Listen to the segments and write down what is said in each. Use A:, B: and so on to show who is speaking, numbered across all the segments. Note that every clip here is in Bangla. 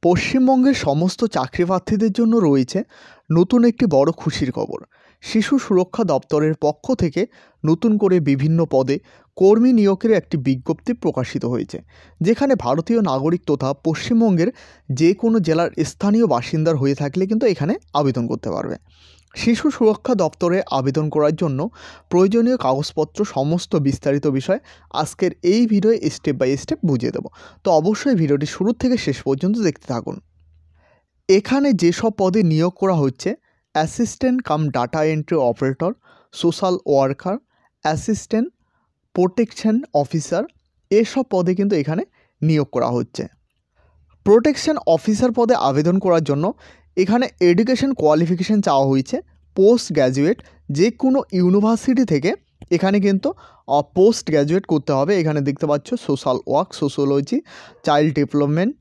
A: পশ্চিমবঙ্গের সমস্ত চাকরি প্রার্থীদের জন্য রয়েছে নতুন একটি বড় খুশির খবর। শিশু সুরক্ষা দপ্তরের পক্ষ থেকে নতুন করে বিভিন্ন পদে কর্মী নিয়োগের একটি বিজ্ঞপ্তি প্রকাশিত হয়েছে, যেখানে ভারতীয় নাগরিক তথা পশ্চিমবঙ্গের যে কোনো জেলার স্থানীয় বাসিন্দার হয়ে থাকলে কিন্তু এখানে আবেদন করতে পারবে। শিশু সুরক্ষা দপ্তরে আবেদন করার জন্য প্রয়োজনীয় কাগজপত্র সমস্ত বিস্তারিত বিষয় আজকের এই ভিডিওয়ে স্টেপ বাই স্টেপ বুঝিয়ে দেবো। তো অবশ্যই ভিডিওটি শুরু থেকে শেষ পর্যন্ত দেখতে থাকুন। এখানে যেসব পদে নিয়োগ করা হচ্ছে, assistant cum data entry operator, social worker, assistant protection officer, এসব পদে কিন্তু এখানে নিয়োগ করা হচ্ছে। প্রোটেকশন অফিসার পদে আবেদন করার জন্য এখানে এডুকেশন কোয়ালিফিকেশান চাওয়া হয়েছে পোস্ট গ্র্যাজুয়েট, যে কোনো ইউনিভার্সিটি থেকে এখানে কিন্তু পোস্ট গ্র্যাজুয়েট করতে হবে। এখানে দেখতে পাচ্ছ social work, sociology, child development,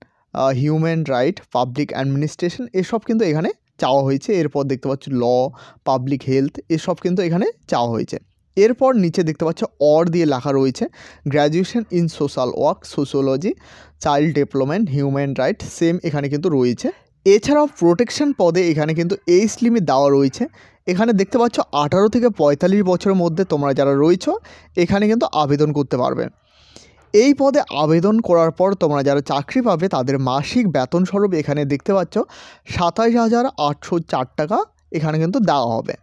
A: human right, public administration, এসব কিন্তু এখানে চাওয়া হয়েছে। এরপর দেখতে পাচ্ছ ল, পাবলিক হেলথ, এসব কিন্তু এখানে চাওয়া হয়েছে। এরপর নিচে দেখতে পাচ্ছ অর দিয়ে লেখা রয়েছে graduation in social work, sociology, child development, human right, same এখানে কিন্তু রয়েছে। এছাড়াও প্রোটেকশন পদে এখানে কিন্তু এজ লিমিট দেওয়া রয়েছে। এখানে দেখতে পাচ্ছ 18 থেকে 45 বছরের মধ্যে তোমরা যারা রয়েছো এখানে কিন্তু আবেদন করতে পারবে। এই পদে আবেদন করার পর তোমরা যারা চাকরি পাবে তাদের মাসিক বেতন স্বরূপ এখানে দেখতে পাচ্ছ 27,804 টাকা এখানে কিন্তু দেওয়া হবে।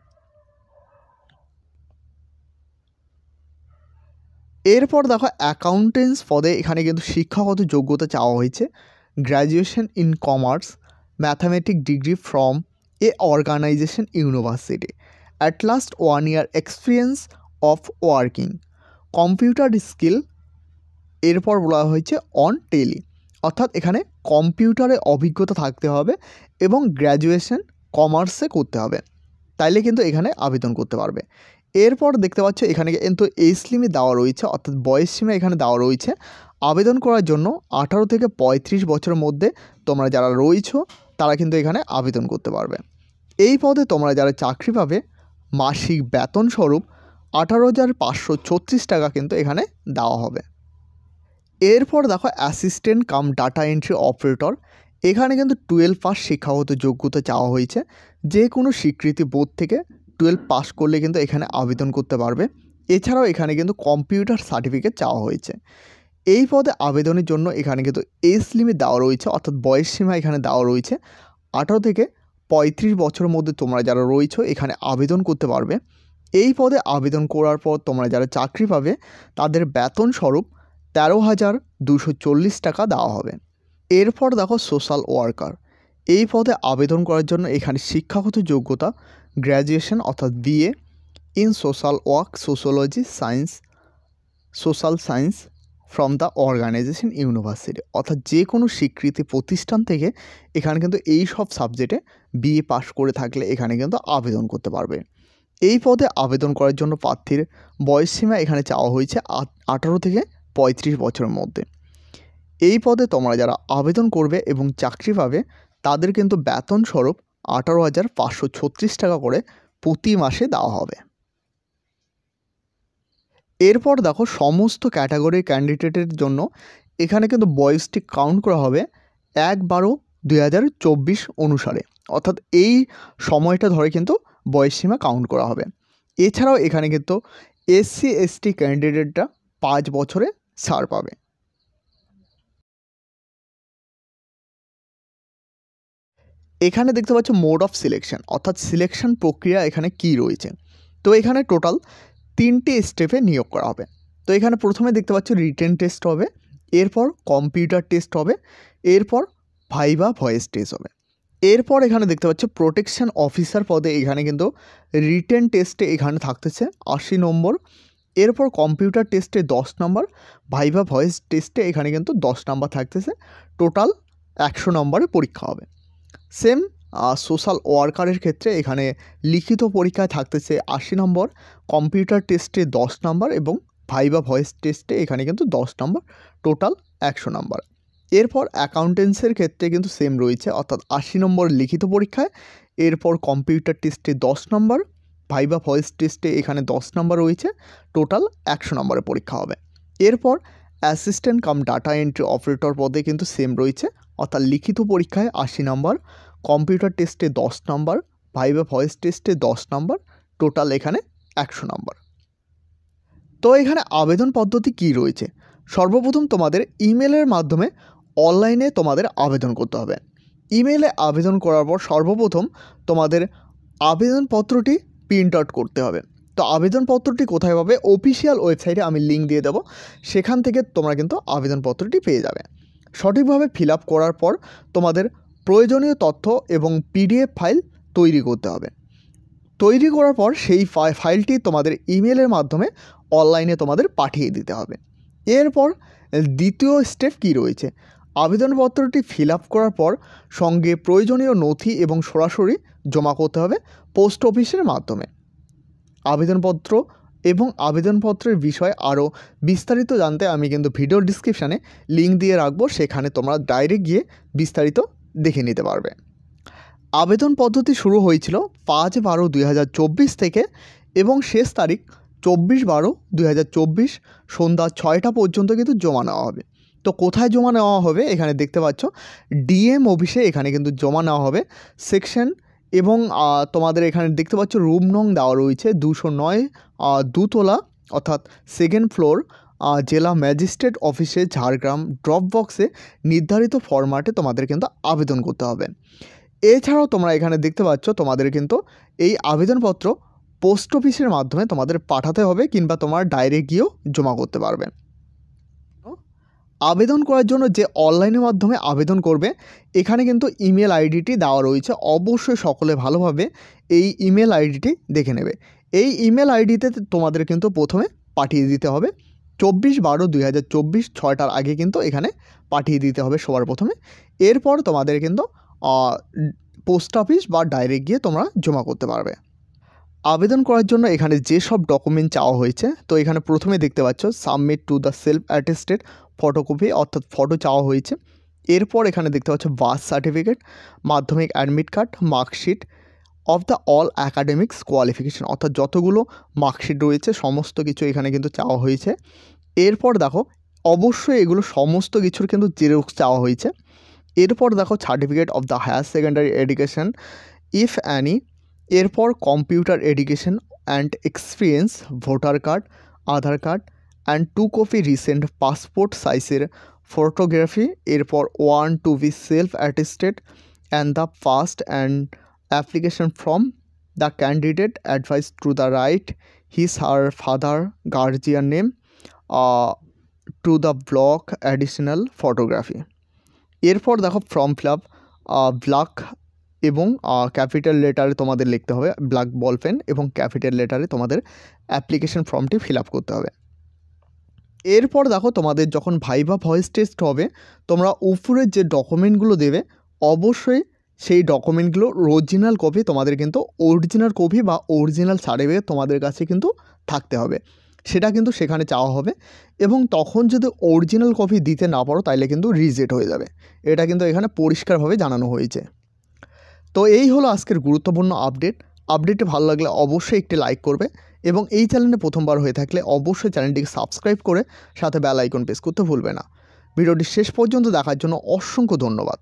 A: এরপর দেখো অ্যাকাউন্টেন্টস পদে এখানে কিন্তু শিক্ষাগত যোগ্যতা চাওয়া হয়েছে graduation in commerce, mathematic degree from a organization university, at last 1 year experience of working, computer skill. এরপর বলা হয়েছে অন টেলি, অর্থাৎ এখানে কম্পিউটারে অভিজ্ঞতা থাকতে হবে এবং গ্র্যাজুয়েশন কমার্সে করতে হবে, তাইলে কিন্তু এখানে আবেদন করতে পারবে। এরপর দেখতে পাচ্ছ এখানে কিন্তু এজ লিমিট দেওয়া রয়েছে, অর্থাৎ বয়স সীমা এখানে দেওয়া রয়েছে। আবেদন করার জন্য 18 থেকে 35 বছরের মধ্যে তোমরা যারা রয়েছো তারা কিন্তু এখানে আবেদন করতে পারবে। এই পদে তোমরা যারা চাকরি পাবে মাসিক বেতন স্বরূপ 18,536 টাকা কিন্তু এখানে দেওয়া হবে। এরপর দেখো assistant cum data entry operator, এখানে কিন্তু 12 পাস শিক্ষাগত যোগ্যতা চাওয়া হয়েছে। যে কোনো স্বীকৃতি বোর্ড থেকে 12 পাস করলে কিন্তু এখানে আবেদন করতে পারবে। এছাড়াও এখানে কিন্তু কম্পিউটার সার্টিফিকেট চাওয়া হয়েছে। এই পদে আবেদনের জন্য এখানে কিন্তু এজ লিমিট দেওয়া রয়েছে, অর্থাৎ বয়স সীমা এখানে দেওয়া রয়েছে 18 থেকে 35 বছরের মধ্যে তোমরা যারা রয়েছো এখানে আবেদন করতে পারবে। এই পদে আবেদন করার পর তোমরা যারা চাকরি পাবে তাদের বেতন স্বরূপ 13,240 টাকা দেওয়া হবে। এরপর দেখো সোশ্যাল ওয়ার্কার, এই পদে আবেদন করার জন্য এখানে শিক্ষাগত যোগ্যতা গ্র্যাজুয়েশন অর্থাৎ BA in social work, sociology, science, social science from the organization university, অর্থাৎ যে কোনো স্বীকৃতি প্রতিষ্ঠান থেকে এখানে কিন্তু এই সব সাবজেক্টে বিএ পাস করে থাকলে এখানে কিন্তু আবেদন করতে পারবে। এই পদে আবেদন করার জন্য প্রার্থীর বয়সসীমা এখানে চাওয়া হয়েছে 18 থেকে 35 বছরের মধ্যে। এই পদে তোমরা যারা আবেদন করবে এবং চাকরি পাবে তাদের কিন্তু বেতন স্বরূপ 18,536 টাকা করে প্রতি মাসে দেওয়া হবে। এরপর দেখো সমস্ত ক্যাটাগরির ক্যান্ডিডেটের জন্য এখানে কিন্তু বয়সটি কাউন্ট করা হবে 1/12/2024 অনুসারে, অর্থাৎ এই সময়টা ধরে কিন্তু বয়সসীমা কাউন্ট করা হবে। এছাড়াও এখানে কিন্তু SC ST ক্যান্ডিডেটরা 5 বছরে ছাড় পাবে। এখানে দেখতে পাচ্ছ মোড অফ সিলেকশন, অর্থাৎ সিলেকশন প্রক্রিয়া এখানে কি রয়েছে। তো এখানে টোটাল 3টে স্টেপে নিয়োগ করা হবে। তো এখানে প্রথমে দেখতে পাচ্ছ রিটেন টেস্ট হবে, এরপর কম্পিউটার টেস্ট হবে, এরপর ভাইভা ভয়েস টেস্ট হবে। এরপর এখানে দেখতে পাচ্ছ প্রোটেকশন অফিসার পদে এখানে কিন্তু রিটেন টেস্টে এখানে থাকতেছে 80 নম্বর, এরপর কম্পিউটার টেস্টে 10 নম্বর, ভাইভা ভয়েস টেস্টে এখানে কিন্তু 10 নম্বর থাকতেছে, টোটাল 100 নম্বরের পরীক্ষা হবে। সেম সোশ্যাল ওয়ার্কারের ক্ষেত্রে এখানে লিখিত পরীক্ষায় থাকতেছে 80 নম্বর, কম্পিউটার টেস্টে 10 নম্বর এবং ভাইভা ভয়েস টেস্টে এখানে কিন্তু 10 নম্বর, টোটাল 100 নম্বর। এরপর অ্যাকাউন্টেন্সের ক্ষেত্রে কিন্তু সেম রয়েছে, অর্থাৎ 80 নম্বর লিখিত পরীক্ষায়, এরপর কম্পিউটার টেস্টে 10 নম্বর, ভাইভা ভয়েস টেস্টে এখানে 10 নম্বর রয়েছে, টোটাল 100 নম্বরের পরীক্ষা হবে। এরপর assistant cum data entry operator পদে কিন্তু সেম রয়েছে, অর্থাৎ লিখিত পরীক্ষায় 80 নাম্বার, কম্পিউটার টেস্টে 10 নাম্বার, ভাইভা ভয়েস টেস্টে 10 নাম্বার, টোটাল এখানে 100 নাম্বার। তো এখানে আবেদন পদ্ধতি কি রয়েছে? সর্বপ্রথম তোমাদের ইমেলের মাধ্যমে অনলাইনে তোমাদের আবেদন করতে হবে। ইমেলে আবেদন করার পর সর্বপ্রথম তোমাদের আবেদনপত্রটি প্রিন্ট আউট করতে হবে। তো আবেদনপত্রটি কোথায় পাবে? অফিসিয়াল ওয়েবসাইটে আমি লিঙ্ক দিয়ে দেবো, সেখান থেকে তোমরা কিন্তু আবেদনপত্রটি পেয়ে যাবে। সঠিকভাবে ফিল আপ করার পর তোমাদের প্রয়োজনীয় তথ্য এবং পিডিএফ ফাইল তৈরি করতে হবে। তৈরি করার পর সেই ফাইলটি তোমাদের ইমেলের মাধ্যমে অনলাইনে তোমাদের পাঠিয়ে দিতে হবে। এরপর দ্বিতীয় স্টেপ কি রয়েছে? আবেদনপত্রটি ফিল আপ করার পর সঙ্গে প্রয়োজনীয় নথি এবং সরাসরি জমা করতে হবে পোস্ট অফিসের মাধ্যমে। আবেদনপত্র এবং আবেদনপত্রের বিষয়ে আরও বিস্তারিত জানতে আমি কিন্তু ভিডিও ডিসক্রিপশানে লিঙ্ক দিয়ে রাখবো, সেখানে তোমরা ডাইরেক্ট গিয়ে বিস্তারিত দেখে নিতে পারবে। আবেদন পদ্ধতি শুরু হয়েছিল 5/12/2024 থেকে এবং শেষ তারিখ 24/12/2024 সন্ধ্যা 6টা পর্যন্ত কিন্তু জমা নেওয়া হবে। তো কোথায় জমা নেওয়া হবে? এখানে দেখতে পাচ্ছ ডিএম অফিসে এখানে কিন্তু জমা নেওয়া হবে। সেকশন এবং তোমাদের এখানে দেখতে পাচ্ছ রুম নং দেওয়া রয়েছে 209 দুতলা, অর্থাৎ সেকেন্ড ফ্লোর, জেলা ম্যাজিস্ট্রেট অফিসে ঝাড়গ্রাম। ড্রপ বক্সে নির্ধারিত ফরম্যাটে তোমাদের কিন্তু আবেদন করতে হবে। এছাড়াও তোমরা এখানে দেখতে পাচ্ছ তোমাদের কিন্তু এই আবেদনপত্র পোস্ট অফিসের মাধ্যমে তোমাদের পাঠাতে হবে, কিংবা তোমরা ডাইরেক্ট গিয়েও জমা করতে পারবে। আবেদন করার জন্য যে অনলাইনের মাধ্যমে আবেদন করবে, এখানে কিন্তু ইমেল আইডিটি দেওয়া রয়েছে। অবশ্যই সকলে ভালোভাবে এই ইমেল আইডিটি দেখে নেবে। এই ইমেল আইডিতে তোমাদের কিন্তু প্রথমে পাঠিয়ে দিতে হবে 24/12/2024 6টার আগে কিন্তু এখানে পাঠিয়ে দিতে হবে সবার প্রথমে। এরপর তোমাদের কিন্তু পোস্ট অফিস বা ডাইরেক্ট গিয়ে তোমরা জমা করতে পারবে। আবেদন করার জন্য এখানে যেসব ডকুমেন্ট চাওয়া হয়েছে, তো এখানে প্রথমে দেখতে পাচ্ছ submit to the self attested photocopy, অর্থাৎ ফটো চাওয়া হয়েছে। এরপর এখানে দেখতে পাচ্ছ বার্থ সার্টিফিকেট, মাধ্যমিক admit card, marksheet of the all academics qualification, অর্থাৎ যতগুলো মার্কশিট রয়েছে সমস্ত কিছু এখানে কিন্তু চাওয়া হয়েছে। এরপর দেখো অবশ্যই এগুলো সমস্ত কিছুর কিন্তু জেরক্স চাওয়া হয়েছে। এরপর দেখো certificate of the higher secondary education if any. এরপর computer education and experience, voter card, Aadhaar card and 2 copy recent passport সাইজের ফটোগ্রাফি। এরপর 1 to be self attested and the past and application from the candidate advised to the right his or father guardian name to the block additional photography। এরপর দেখো ফর্ম ফিল আপ ব্ল্যাক এবং ক্যাপিটাল লেটারে তোমাদের লিখতে হবে, ব্ল্যাক বল পেন এবং ক্যাপিটাল লেটারে তোমাদের অ্যাপ্লিকেশন ফর্মটি ফিল আপ করতে হবে। এরপর দেখো তোমাদের যখন ভাইভা ভয়েস টেস্ট হবে, তোমরা উপরের যে ডকুমেন্টগুলো দেবে অবশ্যই সেই ডকুমেন্টগুলো অরিজিনাল কপি তোমাদের কিন্তু অরিজিনাল কপি বা অরিজিনাল সার্টিফিকেট তোমাদের কাছে কিন্তু থাকতে হবে, সেটা কিন্তু সেখানে চাওয়া হবে। এবং তখন যদি অরিজিনাল কপি দিতে না পারো তাহলে কিন্তু রিজেক্ট হয়ে যাবে, এটা কিন্তু এখানে পরিষ্কারভাবে জানানো হয়েছে। তো এই হলো আজকের গুরুত্বপূর্ণ আপডেটটি ভালো লাগলে অবশ্যই একটি লাইক করবে এবং এই চ্যানেলে প্রথমবার হয়ে থাকলে অবশ্যই চ্যানেলটিকে সাবস্ক্রাইব করে সাথে বেল আইকন প্রেস করতে ভুলবে না। ভিডিওটি শেষ পর্যন্ত দেখার জন্য অসংখ্য ধন্যবাদ।